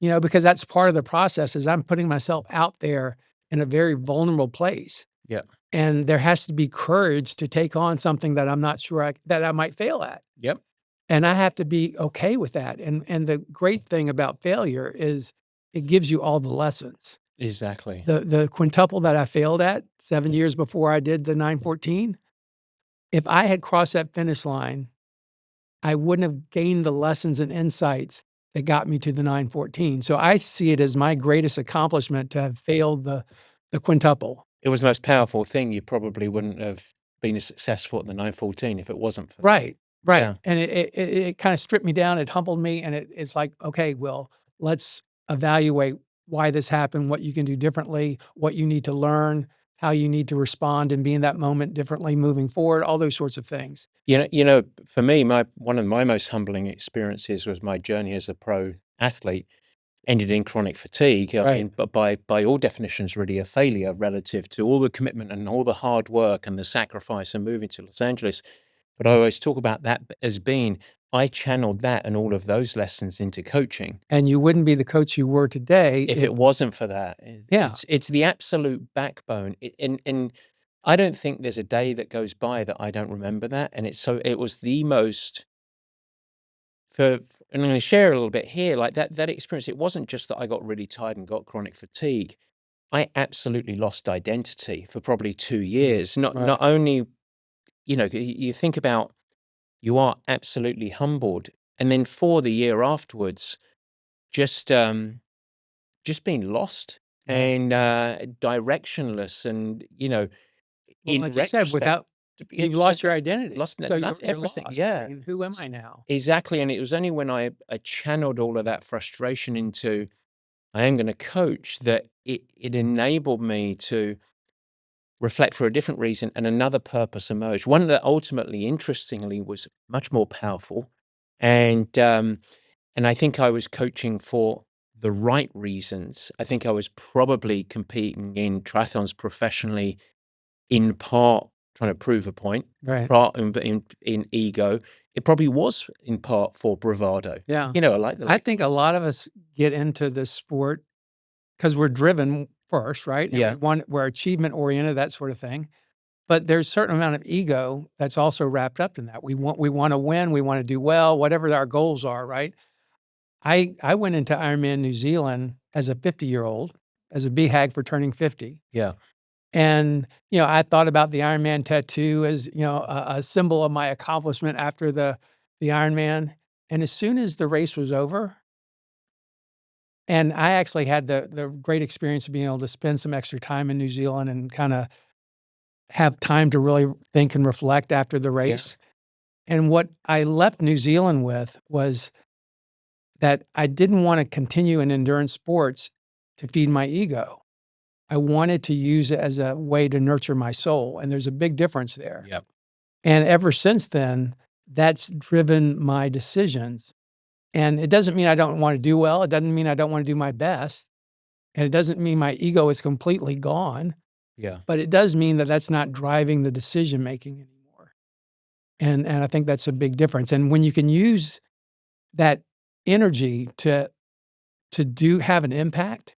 because that's part of the process is I'm putting myself out there in a very vulnerable place. Yeah. And there has to be courage to take on something that I'm not sure that I might fail at. Yep. And I have to be okay with that. And the great thing about failure is it gives you all the lessons. Exactly. The quintuple that I failed at 7 years before I did the 914, if I had crossed that finish line, I wouldn't have gained the lessons and insights that got me to the 914. So I see it as my greatest accomplishment to have failed the quintuple. It was the most powerful thing. You probably wouldn't have been as successful at the 914 if it wasn't for that. Right. Yeah. And it kind of stripped me down. It humbled me. And it's like, okay, well, let's evaluate why this happened, what you can do differently, what you need to learn, how you need to respond and be in that moment differently moving forward, all those sorts of things. For me, one of my most humbling experiences was my journey as a pro athlete ended in chronic fatigue. I mean, but by all definitions, really a failure relative to all the commitment and all the hard work and the sacrifice and moving to Los Angeles. But I always talk about that as being, I channeled that and all of those lessons into coaching. And you wouldn't be the coach you were today if it wasn't for that. Yeah. It's the absolute backbone. And I don't think there's a day that goes by that I don't remember that. And it was the most, and I'm going to share a little bit here, like that experience. It wasn't just that I got really tired and got chronic fatigue. I absolutely lost identity for probably 2 years. Not only, you think about, you are absolutely humbled. And then for the year afterwards, just being lost and directionless, and like you said, without you've lost your identity, lost so everything. you're lost. Yeah, I mean, who am I now? exactly. And it was only when I channeled all of that frustration into, I am going to coach, that it enabled me to reflect for a different reason, and another purpose emerged. One that ultimately, interestingly, was much more powerful, and I think I was coaching for the right reasons. I think I was probably competing in triathlons professionally, in part trying to prove a point, Right. part in ego. It probably was in part for bravado. Yeah. I like I think a lot of us get into this sport because we're driven first, right? And Yeah. we're achievement oriented, that sort of thing. But there's a certain amount of ego that's also wrapped up in that. We want to win, we want to do well, whatever our goals are, right? I went into Ironman New Zealand as a 50-year-old, as a BHAG for turning 50. Yeah. And, I thought about the Ironman tattoo as, a symbol of my accomplishment after the Ironman. And as soon as the race was over, and I actually had the great experience of being able to spend some extra time in New Zealand and kind of have time to really think and reflect after the race. And what I left New Zealand with was that I didn't want to continue in endurance sports to feed my ego. I wanted to use it as a way to nurture my soul. And there's a big difference there. Yep. And ever since then, that's driven my decisions. And it doesn't mean I don't want to do well. It doesn't mean I don't want to do my best. And it doesn't mean my ego is completely gone. Yeah. But it does mean that that's not driving the decision making anymore. And I think that's a big difference. And when you can use that energy to have an impact,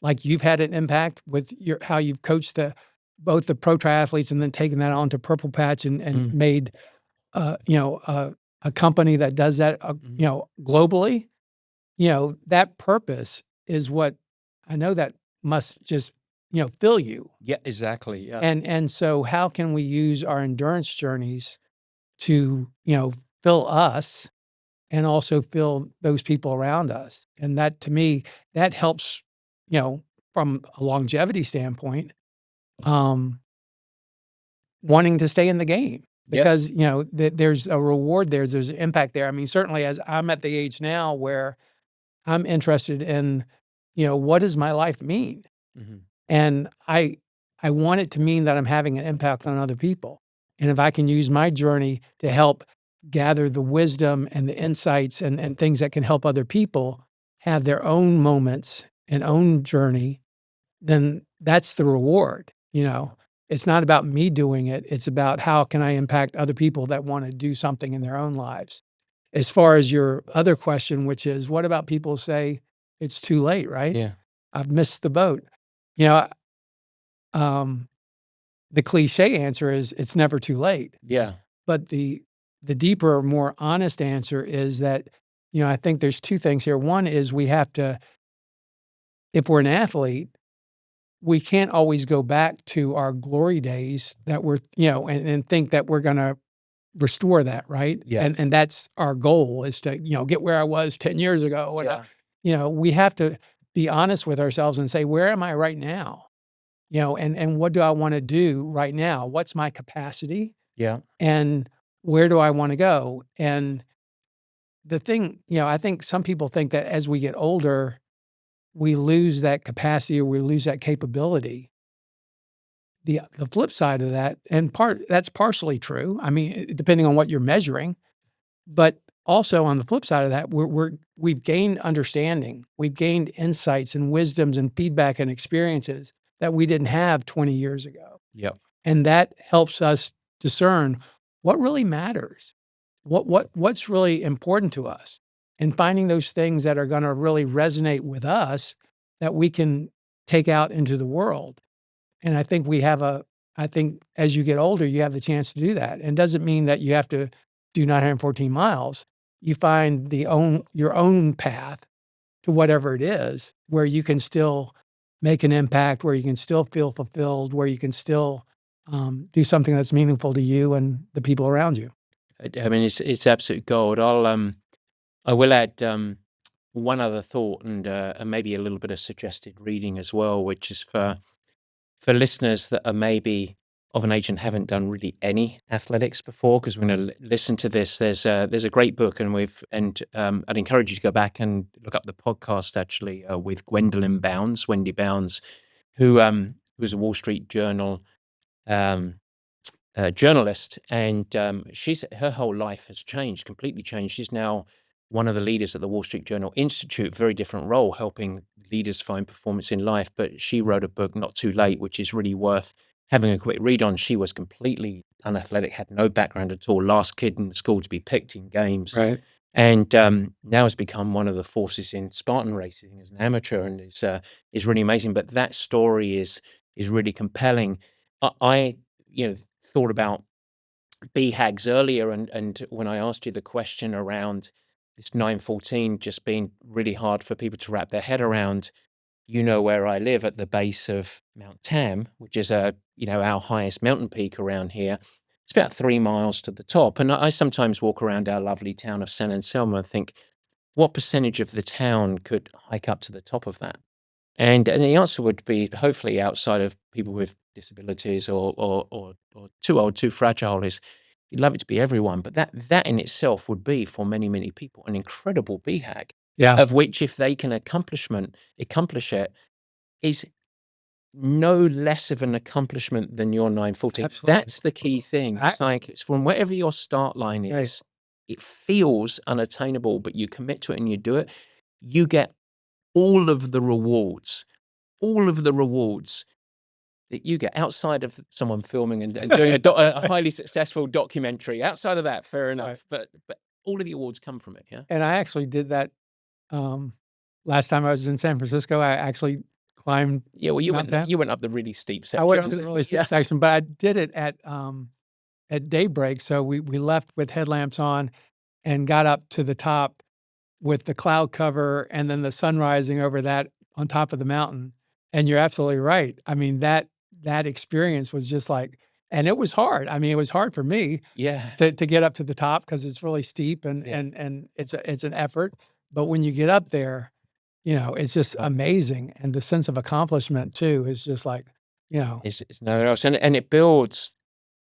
like you've had an impact with how you've coached both the pro triathletes and then taken that on to Purple Patch and made a company that does that globally, that purpose is what I know that must just fill you. Yeah, exactly. Yeah. And so how can we use our endurance journeys to fill us and also fill those people around us? And that, to me, that helps, from a longevity standpoint, wanting to stay in the game because, there's a reward there. There's an impact there. I mean, certainly as I'm at the age now where I'm interested in, what does my life mean? Mm-hmm. And I want it to mean that I'm having an impact on other people. And if I can use my journey to help gather the wisdom and the insights and things that can help other people have their own moments and own journey, then that's the reward. It's not about me doing it. It's about how can I impact other people that want to do something in their own lives. As far as your other question, which is, what about people who say it's too late, right? Yeah. I've missed the boat. The cliche answer is it's never too late. Yeah. But the deeper, more honest answer is that, I think there's two things here. One is we have to, if we're an athlete, we can't always go back to our glory days that we're, and think that we're going to restore that, right? Yeah. And that's our goal is to, get where I was 10 years ago. And we have to be honest with ourselves and say, where am I right now? And what do I want to do right now? What's my capacity? Yeah. And where do I want to go? And the thing, I think some people think that as we get older, we lose that capacity or we lose that capability. The flip side of that, and that's partially true. I mean, depending on what you're measuring, but also on the flip side of that, we've gained understanding, we've gained insights and wisdoms and feedback and experiences that we didn't have 20 years ago. Yep. And that helps us discern what really matters, what's really important to us, and finding those things that are going to really resonate with us that we can take out into the world. And I think I think as you get older, you have the chance to do that. And it doesn't mean that you have to do 914 miles. You find your own path to whatever it is, where you can still make an impact, where you can still feel fulfilled, where you can still do something that's meaningful to you and the people around you. I mean, it's absolute gold. I will add one other thought and maybe a little bit of suggested reading as well, which is for listeners that are maybe of an age and haven't done really any athletics before, because we're going to listen to this. There's a great book, and I'd encourage you to go back and look up the podcast actually with Wendy Bounds, who was a Wall Street Journal journalist, and her whole life has changed, completely changed. She's now one of the leaders at the Wall Street Journal Institute, very different role, helping leaders find performance in life. But she wrote a book, Not Too Late, which is really worth having a quick read on. She was completely unathletic, had no background at all, last kid in the school to be picked in games. Right. And now has become one of the forces in Spartan racing as an amateur, and is really amazing. But that story is really compelling. I thought about BHAGs earlier, and when I asked you the question around this 914 just being really hard for people to wrap their head around, where I live at the base of Mount Tam, which is our highest mountain peak around here. It's about 3 miles to the top, and I sometimes walk around our lovely town of San Anselmo and think, what percentage of the town could hike up to the top of that? And the answer would be hopefully outside of people with disabilities or too old, too fragile is you'd love it to be everyone. But that in itself would be for many, many people an incredible BHAG, Yeah, of which if they can accomplish it is no less of an accomplishment than your 914. absolutely. That's the key thing. I, It's like it's from wherever your start line right. is, it feels unattainable, but you commit to it and you do it, you get all of the rewards that you get outside of someone filming and doing a highly successful documentary. Outside of that, fair enough. But all of the awards come from it. Yeah. And I actually did that last time I was in San Francisco. I actually climbed Yeah. Well, Mount Tam. you went up the really steep I went up sections. to the really steep section, but I did it at daybreak. So we left with headlamps on and got up to the top with the cloud cover and then the sun rising over that on top of the mountain. And you're absolutely right. I mean, that experience was just like, and it was hard. I mean, it was hard for me Yeah. to get up to the top because it's really steep and Yeah. and it's an effort. But when you get up there, it's just Right. amazing. And the sense of accomplishment too is just like, It's nowhere else, and it builds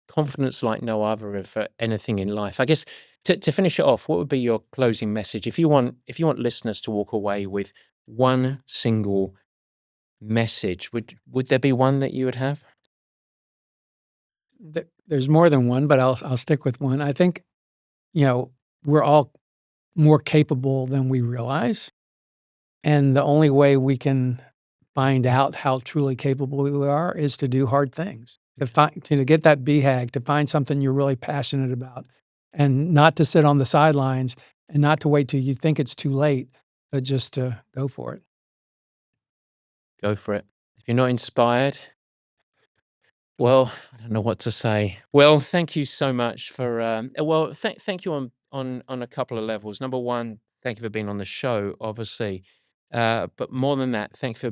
confidence like no other for anything in life. I guess to finish it off, what would be your closing message if you want listeners to walk away with one single message? Would there be one that you would have? there's more than one, but I'll stick with one. I think, we're all more capable than we realize. And the only way we can find out how truly capable we are is to do hard things, to get that BHAG, to find something you're really passionate about, and not to sit on the sidelines and not to wait till you think it's too late, but just to go for it. Go for it. If you're not inspired, well, I don't know what to say. Well, thank you so much for thank you on a couple of levels. Number one, thank you for being on the show, obviously. But more than that, thanks for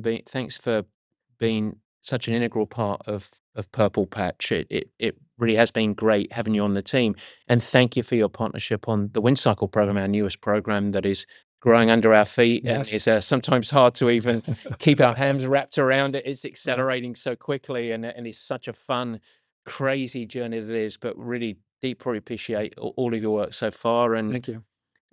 being such an integral part of Purple Patch. It really has been great having you on the team. And thank you for your partnership on the Wind Cycle program, our newest program that is growing under our feet. Yes. And it's sometimes hard to even keep our hands wrapped around it. It's accelerating so quickly, and it's such a fun, crazy journey that it is. But really deeply appreciate all of your work so far. And Thank you.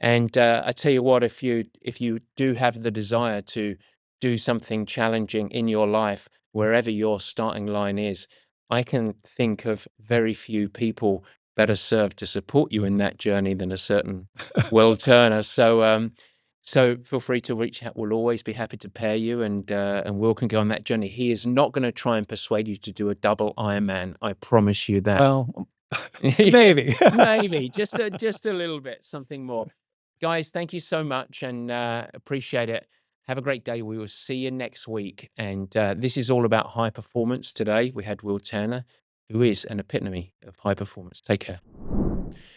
I tell you what, if you do have the desire to do something challenging in your life, wherever your starting line is, I can think of very few people better served to support you in that journey than a certain Will Turner. So feel free to reach out. We'll always be happy to pair you, and Will can go on that journey. He is not going to try and persuade you to do a double Ironman. I promise you that. Well, maybe. Maybe just a little bit, something more. Guys, thank you so much, and appreciate it. Have a great day. We will see you next week. And this is all about high performance. Today we had Will Turner, who is an epitome of high performance. Take care.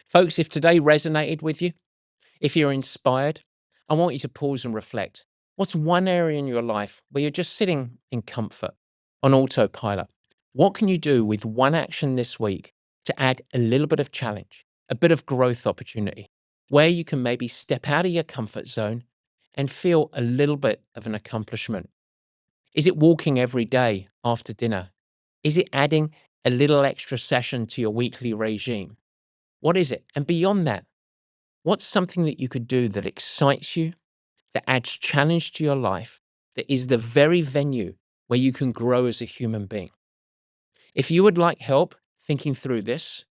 Folks, if today resonated with you, if you're inspired, I want you to pause and reflect. What's one area in your life where you're just sitting in comfort, on autopilot? What can you do with one action this week to add a little bit of challenge, a bit of growth opportunity, where you can maybe step out of your comfort zone and feel a little bit of an accomplishment? Is it walking every day after dinner? Is it adding a little extra session to your weekly regime? What is it? And beyond that, what's something that you could do that excites you, that adds challenge to your life, that is the very venue where you can grow as a human being? If you would like help thinking through this,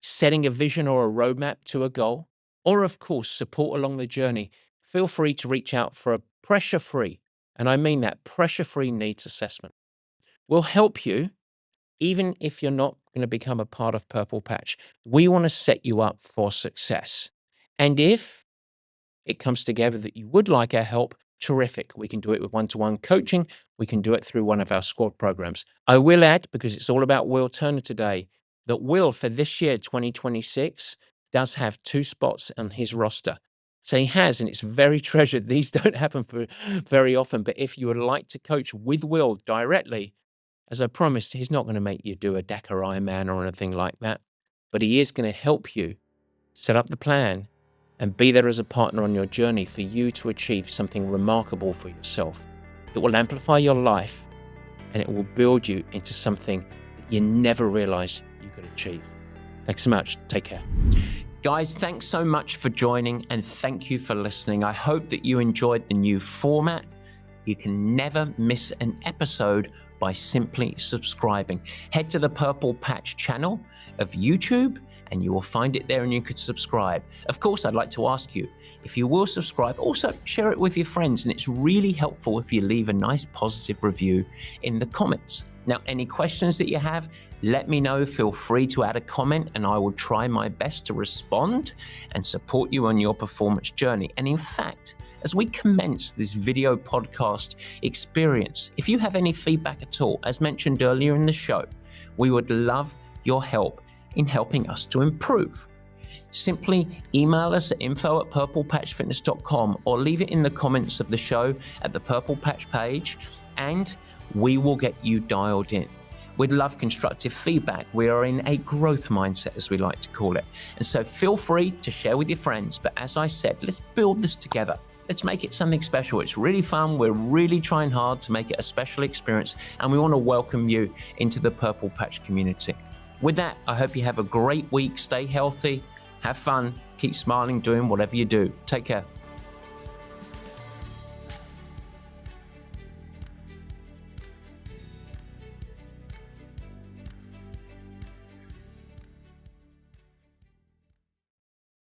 setting a vision or a roadmap to a goal, or of course, support along the journey, feel free to reach out for a pressure-free, and I mean that, pressure-free needs assessment. We'll help you even if you're not going to become a part of Purple Patch. We want to set you up for success. And if it comes together that you would like our help, terrific. We can do it with one-to-one coaching. We can do it through one of our squad programs. I will add, because it's all about Will Turner today, that Will, for this year, 2026, does have 2 spots on his roster. So he has, and it's very treasured. These don't happen for very often. But if you would like to coach with Will directly, as I promised, he's not going to make you do a Dakar Ironman or anything like that. But he is going to help you set up the plan and be there as a partner on your journey for you to achieve something remarkable for yourself. It will amplify your life and it will build you into something that you never realized you could achieve. Thanks so much. Take care. Guys, thanks so much for joining and thank you for listening. I hope that you enjoyed the new format. You can never miss an episode by simply subscribing. Head to the Purple Patch channel of YouTube and you will find it there and you could subscribe. Of course, I'd like to ask you, if you will subscribe, also share it with your friends, and it's really helpful if you leave a nice positive review in the comments. Now, any questions that you have, let me know. Feel free to add a comment and I will try my best to respond and support you on your performance journey. And in fact, as we commence this video podcast experience, if you have any feedback at all, as mentioned earlier in the show, we would love your help in helping us to improve. Simply email us at info@purplepatchfitness.com or leave it in the comments of the show at the Purple Patch page and we will get you dialed in. We'd love constructive feedback. We are in a growth mindset, as we like to call it. And so feel free to share with your friends. But as I said, let's build this together. Let's make it something special. It's really fun. We're really trying hard to make it a special experience. And we want to welcome you into the Purple Patch community. With that, I hope you have a great week. Stay healthy, have fun, keep smiling, doing whatever you do. Take care.